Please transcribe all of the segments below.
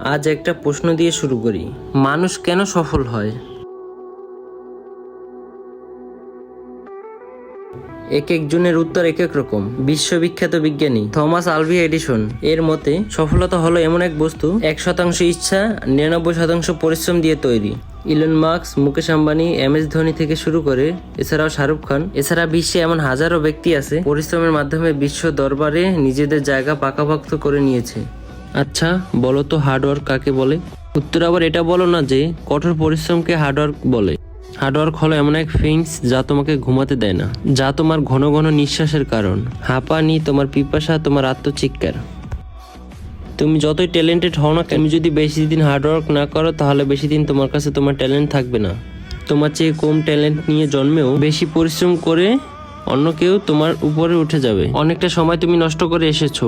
আজ একটা প্রশ্ন দিয়ে শুরু করি, মানুষ কেন সফল হয়? এক একজনের উত্তর এক এক রকম। বিশ্ববিখ্যাত বিজ্ঞানী থমাস আলভা এডিসন এর মতে সফলতা হলো এমন এক বস্তু 1% ইচ্ছা 99% পরিশ্রম দিয়ে তৈরি। Elon Musk, Mukesh Ambani, MS Dhoni থেকে শুরু করে এছাড়াও শাহরুখ খান, এছাড়া বিশ্বে এমন হাজারো ব্যক্তি আছে পরিশ্রমের মাধ্যমে বিশ্ব দরবারে নিজেদের জায়গা পাকাপোক্ত করে নিয়েছে। আচ্ছা বলো তো হার্ডওয়ার্ক কাকে বলে? উত্তর আবার এটা বলো না যে কঠোর পরিশ্রমকে হার্ডওয়ার্ক বলে। হার্ডওয়ার্ক হলো এমন এক ফিলিংস যা তোমাকে ঘুমাতে দেয় না, যা তোমার ঘন ঘন নিঃশ্বাসের কারণ, হাঁপানি, তোমার পিপাসা, তোমার আত্মচিৎকার। তুমি যতই ট্যালেন্টেড হও না, তুমি যদি বেশি দিন হার্ডওয়ার্ক না করো তাহলে বেশি দিন তোমার কাছে তোমার ট্যালেন্ট থাকবে না। তোমার চেয়ে কম ট্যালেন্ট নিয়ে জন্মেও বেশি পরিশ্রম করে অন্য কেউ তোমার উপরে উঠে যাবে। অনেকটা সময় তুমি নষ্ট করে এসেছো,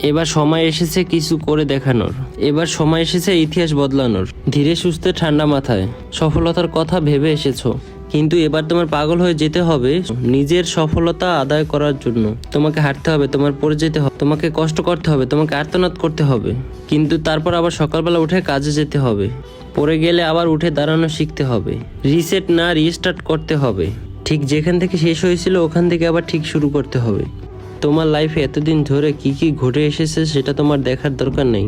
এবার সময় এসেছে কিছু করে দেখানোর। এবার সময় এসেছে ইতিহাস বদলানোর। ধীরে সুস্থে ঠান্ডা মাথায় সফলতার কথা ভেবে এসেছো, কিন্তু এবার তোমার পাগল হয়ে যেতে হবে নিজের সফলতা আদায় করার জন্য। তোমাকে হাঁটতে হবে, তোমার পড়ে যেতে হবে, তোমাকে কষ্ট করতে হবে, তোমাকে আর্তনাদ করতে হবে, কিন্তু তারপর আবার সকালবেলা উঠে কাজে যেতে হবে। পড়ে গেলে আবার উঠে দাঁড়ানো শিখতে হবে, রিসেট না রিস্টার্ট করতে হবে। ঠিক যেখান থেকে শেষ হয়েছিল ওখান থেকে আবার ঠিক শুরু করতে হবে। তোমার লাইফে এতদিন ধরে কি কি ঘটে এসেছে সেটা তোমার দেখার দরকার নেই।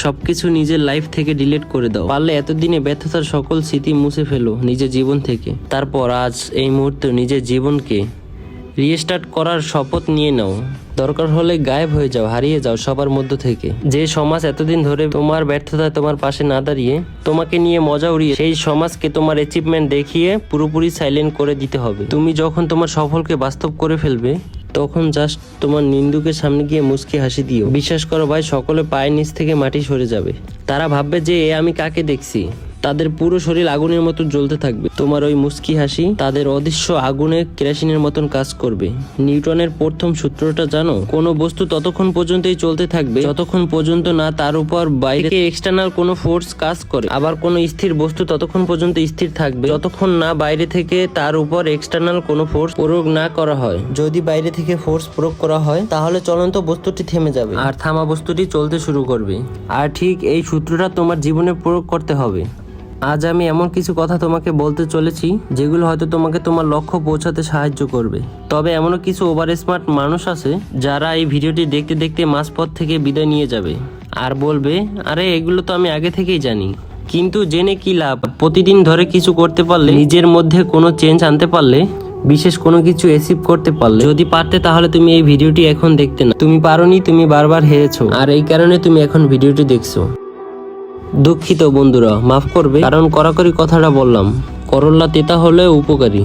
সবকিছু নিজের লাইফ থেকে ডিলিট করে দাও। পারলে এতদিনে ব্যর্থতার সকল স্মৃতি মুছে ফেলো নিজের জীবন থেকে। তারপর আজ এই মুহূর্তে নিজের জীবনকে রিস্টার্ট করার শপথ নিয়ে নাও। দরকার হলে গায়েব হয়ে যাও, হারিয়ে যাও সবার মধ্য থেকে। যে সমাজ এতদিন ধরে তোমার ব্যর্থতায় তোমার পাশে না দাঁড়িয়ে তোমাকে নিয়ে মজা উড়িয়ে, সেই সমাজকে তোমার অ্যাচিভমেন্ট দেখিয়ে পুরোপুরি সাইলেন্ট করে দিতে হবে। তুমি যখন তোমার সফলকে বাস্তব করে ফেলবে তখন জাস্ট তোমার নিন্দুকের সামনে গিয়ে মুচকি হাসি দিও। বিশ্বাস করো ভাই, সকলে পায়ের নিচ থেকে মাটি সরে যাবে। তারা ভাববে যে আমি কাকে দেখছি। তাদের পুরো শরীর আগুনের মতো জ্বলতে থাকবে। তোমার ওই মুচকি হাসি তাদের অদৃশ্য আগুনে কেরোসিনের মতন কাজ করবে। নিউটনের প্রথম সূত্রটা জানো? কোনো বস্তু ততক্ষণ পর্যন্তই চলতে থাকবে যতক্ষণ পর্যন্ত না তার উপর বাইরে এক্সটার্নাল কোনো ফোর্স কাজ করে। আবার কোনো স্থির বস্তু ততক্ষণ পর্যন্ত স্থির থাকবে যতক্ষণ না বাইরে থেকে তার উপর এক্সটার্নাল কোনো ফোর্স প্রয়োগ না করা হয়। যদি বাইরে থেকে ফোর্স প্রয়োগ করা হয় তাহলে চলন্ত বস্তুটি থেমে যাবে আর থামা বস্তুটি চলতে শুরু করবে। আর ঠিক এই সূত্রটা তোমার জীবনে প্রয়োগ করতে হবে। আজ আমি এমন কিছু কথা তোমাকে বলতে চলেছি যেগুলো হয়তো তোমাকে তোমার লক্ষ্য পৌঁছাতে সাহায্য করবে। তবে এমনও কিছু ওভার স্মার্ট মানুষ আছে যারা এই ভিডিওটি দেখতে দেখতে মাঝপথ থেকে বিদায় নিয়ে যাবে আর বলবে, আরে এগুলো তো আমি আগে থেকেই জানি। কিন্তু জেনে কি লাভ? প্রতিদিন ধরে কিছু করতে পারলে, নিজের মধ্যে কোনো চেঞ্জ আনতে পারলে, বিশেষ কোনো কিছু অ্যাচিভ করতে পারলে, যদি পারতে তাহলে তুমি এই ভিডিওটি এখন দেখতে না। তুমি পারোনি, তুমি বারবার হেরেছো, আর এই কারণে তুমি এখন ভিডিওটি দেখছো। দুঃখিত বন্ধুরা, মাফ করবে, কারণ কড়াকড়ি কথাটা বললাম। করল্লা তেতা হলেও উপকারী।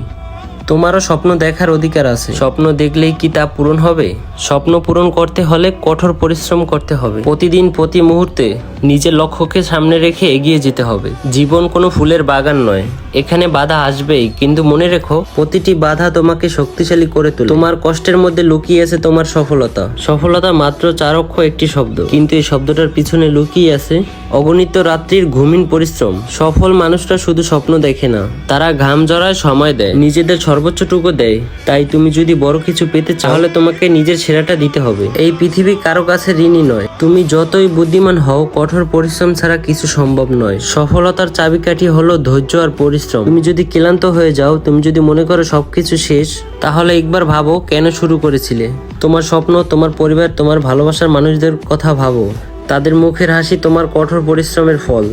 তোমারও স্বপ্ন দেখার অধিকার আছে। স্বপ্ন দেখলেই কি তা পূরণ হবে? স্বপ্ন পূরণ করতে হলে কঠোর পরিশ্রম করতে হবে। প্রতিদিন প্রতি মুহূর্তে নিজের লক্ষ্যকে সামনে রেখে এগিয়ে যেতে হবে। জীবন কোনো ফুলের বাগান নয়, এখানে বাধা আসবেই, কিন্তু মনে রেখো প্রতিটি বাধা তোমাকে শক্তিশালী করে তোলে। তোমার কষ্টের মধ্যে লুকিয়ে আছে তোমার সফলতা। সফলতা মাত্র 4 অক্ষর একটি শব্দ, কিন্তু এই শব্দটার পিছনে লুকিয়ে আছে অগণিত রাত্রির ঘুমিন পরিশ্রম। সফল মানুষরা শুধু স্বপ্ন দেখে না, তারা ঘাম ঝরায়, সময় দেয়, নিজেদের সর্বোচ্চটুকু দেয়। তাই তুমি যদি বড় কিছু পেতে চাও তাহলে তোমাকে নিজের সেরাটা দিতে হবে। এই পৃথিবী কারো কাছে ঋণী নয়। তুমি যতই বুদ্ধিমান হও, কঠোর পরিশ্রম ছাড়া কিছু সম্ভব নয়। সফলতার চাবিকাঠি হলো ধৈর্য আর পরিশ্রম। তুমি যদি ক্লান্ত হয়ে যাও, তুমি যদি মনে করো সবকিছু শেষ, তাহলে একবার ভাবো কেন শুরু করেছিলে। তোমার স্বপ্ন, তোমার পরিবার, তোমার ভালোবাসার মানুষদের কথা ভাবো। তাদের মুখের হাসি তোমার কঠোর পরিশ্রমের ফল।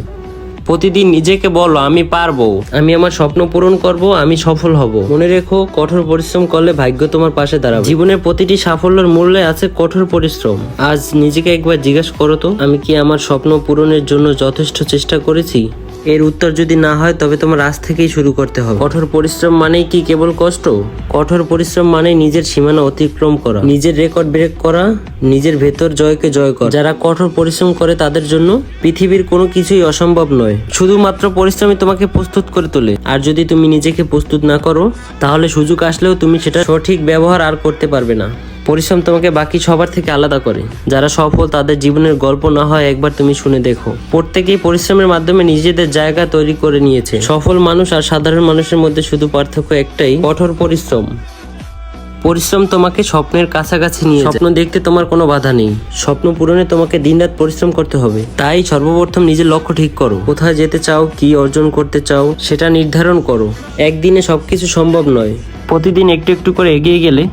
প্রতিদিন নিজেকে বলো, আমি পারবো, আমি আমার স্বপ্ন পূরণ করব, আমি সফল হব। মনে রেখো, কঠোর পরিশ্রম করলে ভাগ্য তোমার পাশে দাঁড়াবে। জীবনের প্রতিটি সাফল্যের মূল্যে আছে কঠোর পরিশ্রম। আজ নিজেকে একবার জিজ্ঞাসা করো তো, আমি কি আমার স্বপ্ন পূরণের জন্য যথেষ্ট চেষ্টা করেছি? এর উত্তর যদি না হয় তবে তোমার আজ থেকেই শুরু করতে হবে। কঠোর পরিশ্রম মানেই কি কেবল কষ্ট? কঠোর পরিশ্রম মানে নিজের সীমানা অতিক্রম করা, নিজের রেকর্ড ব্রেক করা, নিজের ভেতর জয়কে জয় করা। যারা কঠোর পরিশ্রম করে তাদের জন্য পৃথিবীর কোনো কিছুই অসম্ভব নয়। শুধুমাত্র পরিশ্রমই তোমাকে প্রস্তুত করে তোলে। আর যদি তুমি নিজেকে প্রস্তুত না করো তাহলে সুযোগ আসলেও তুমি সেটা সঠিক ব্যবহার আর করতে পারবে না। পরিশ্রম তোমাকে বাকি সবার থেকে আলাদা করে। যারা সফল তাদের জীবনের গল্প না হয় একবার তুমি শুনে দেখো। প্রত্যেকেই পরিশ্রমের মাধ্যমে নিজেদের জায়গা তৈরি করে নিয়েছে। সফল মানুষ আর সাধারণ মানুষের মধ্যে শুধু পার্থক্য একটাই, কঠোর পরিশ্রম। পরিশ্রম তোমাকে স্বপ্নের কাছাকাছি নিয়ে যায়। স্বপ্ন দেখতে তোমার কোনো বাধা নেই, স্বপ্ন পূরণে তোমাকে দিনরাত পরিশ্রম করতে হবে। তাই সর্বপ্রথম নিজের লক্ষ্য ঠিক করো, কোথায় যেতে চাও, কি অর্জন করতে চাও সেটা নির্ধারণ করো। একদিনে সবকিছু সম্ভব নয়, প্রতিদিন একটু একটু করে এগিয়ে গেলে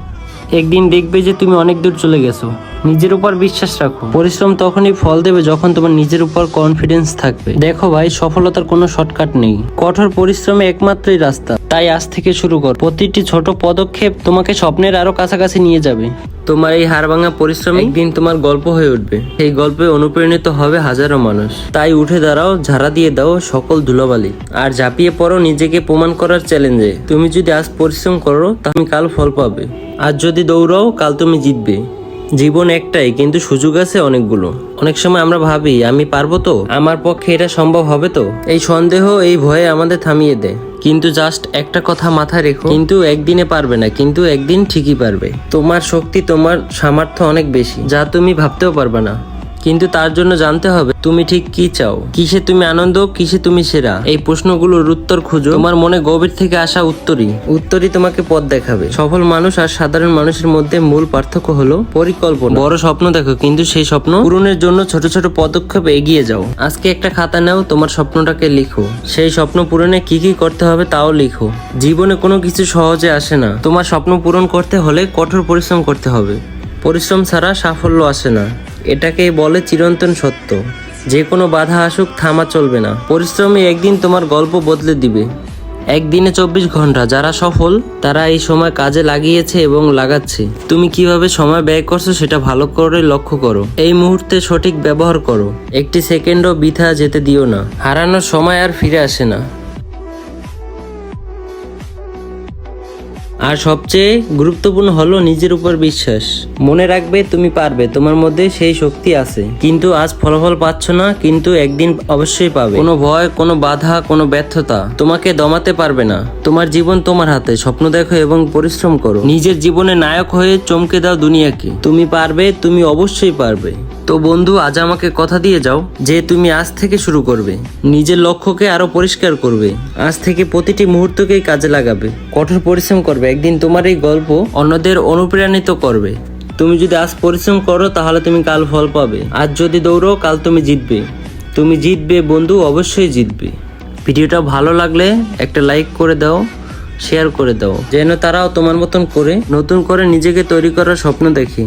একদিন দেখবে যে তুমি অনেক দূর চলে গেছো। নিজের উপর বিশ্বাস রাখো, পরিশ্রম তখনই ফল দেবে যখন তোমার নিজের উপর কনফিডেন্স থাকবে। দেখো ভাই, সফলতার কোনো শর্টকাট নেই, কঠোর পরিশ্রমে একমাত্রই রাস্তা। তাই আজ থেকে শুরু কর, প্রতিটি ছোট পদক্ষেপ তোমাকে স্বপ্নের আরো কাছাকাছি নিয়ে যাবে। তোমার এই হাড়ভাঙা পরিশ্রম একদিন তোমার গল্প হয়ে উঠবে, এই গল্পে অনুপ্রাণিত হবে হাজারো মানুষ। তাই উঠে দাঁড়াও, ঝাড়া দিয়ে দাও সকল ধুলোবালি, আর ঝাঁপিয়ে পড়ো নিজেকে প্রমাণ করার চ্যালেঞ্জে। তুমি যদি আজ পরিশ্রম করো তুমি কাল ফল পাবে, আর যদি দৌড়াও কাল তুমি জিতবে। জীবন একটাই, কিন্তু সুযোগ আছে অনেকগুলো। অনেক সময় আমরা ভাবি আমি পারবো তো, আমার পক্ষে এটা সম্ভব হবে তো। এই সন্দেহ, এই ভয়ে আমাদের থামিয়ে দেয়। কিন্তু জাস্ট একটা কথা মাথায় রেখো, কিন্তু একদিনে পারবে না, কিন্তু একদিন ঠিকই পারবে। তোমার শক্তি, তোমার সামর্থ্য অনেক বেশি, যা তুমি ভাবতেও পারবে না। কিন্তু তার জন্য জানতে হবে তুমি ঠিক কি চাও, কিসে তুমি আনন্দ, কিসে তুমি সেরা। এই প্রশ্নগুলোর উত্তর খুঁজো, তোমার মনে গভীর থেকে আসা উত্তরই তোমাকে পথ দেখাবে। সফল মানুষ আর সাধারণ মানুষের মধ্যে মূল পার্থক্য হলো পরিকল্পনা। বড় স্বপ্ন দেখো, কিন্তু সেই স্বপ্ন পূরণের জন্য ছোট ছোট পদক্ষেপ এগিয়ে যাও। আজকে একটা খাতা নাও, তোমার স্বপ্নটাকে লিখো, সেই স্বপ্ন পূরণে কি কি করতে হবে তাও লিখো। জীবনে কোনো কিছু সহজে আসে না, তোমার স্বপ্ন পূরণ করতে হলে কঠোর পরিশ্রম করতে হবে। পরিশ্রম ছাড়া সাফল্য আসে না, এটাকেই বলে চিরন্তন সত্য। যে কোনো বাধা আসুক, থামা চলবে না। পরিশ্রমে একদিন তোমার গল্প বদলে দিবে। একদিনে 24 ঘন্টা, যারা সফল তারা এই সময় কাজে লাগিয়েছে এবং লাগাচ্ছে। তুমি কিভাবে সময় ব্যয় করছো সেটা ভালো করে লক্ষ্য করো। এই মুহূর্তে সঠিক ব্যবহার করো, একটি সেকেন্ডও বৃথা যেতে দিও না। হারানোর সময় আর ফিরে আসে না। আর সবচেয়ে গুরুত্বপূর্ণ হলো নিজের উপর বিশ্বাস। মনে রাখবে তুমি পারবে, তোমার মধ্যে সেই শক্তি আছে। কিন্তু আজ ফলাফল পাচ্ছ না, কিন্তু একদিন অবশ্যই পাবে। কোনো ভয়, কোনো বাধা, কোনো ব্যর্থতা তোমাকে দমাতে পারবে না। তোমার জীবন তোমার হাতে, স্বপ্ন দেখো এবং পরিশ্রম করো। নিজের জীবনে নায়ক হয়ে চমকে দাও দুনিয়াকে। তুমি পারবে, তুমি অবশ্যই পারবে। তো বন্ধু, আজ আমাকে কথা দিয়ে যাও যে তুমি আজ থেকে শুরু করবে, নিজের লক্ষ্যকে আরো পরিষ্কার করবে। আজ থেকে প্রতিটি মুহূর্তকেই কাজে লাগাবে, কঠোর পরিশ্রম করবে। একদিন তোমার এই গল্প অন্যদের অনুপ্রাণিত করবে। তুমি যদি আজ পরিশ্রম করো তাহলে তুমি কাল ফল পাবে। আজ যদি দৌড়ো কাল তুমি জিতবে। তুমি জিতবে বন্ধু, অবশ্যই জিতবে। ভিডিওটা ভালো লাগলে একটা লাইক করে দাও, শেয়ার করে দাও, যেন তারাও তোমার মতন করে নতুন করে নিজেকে তৈরি করার স্বপ্ন দেখে।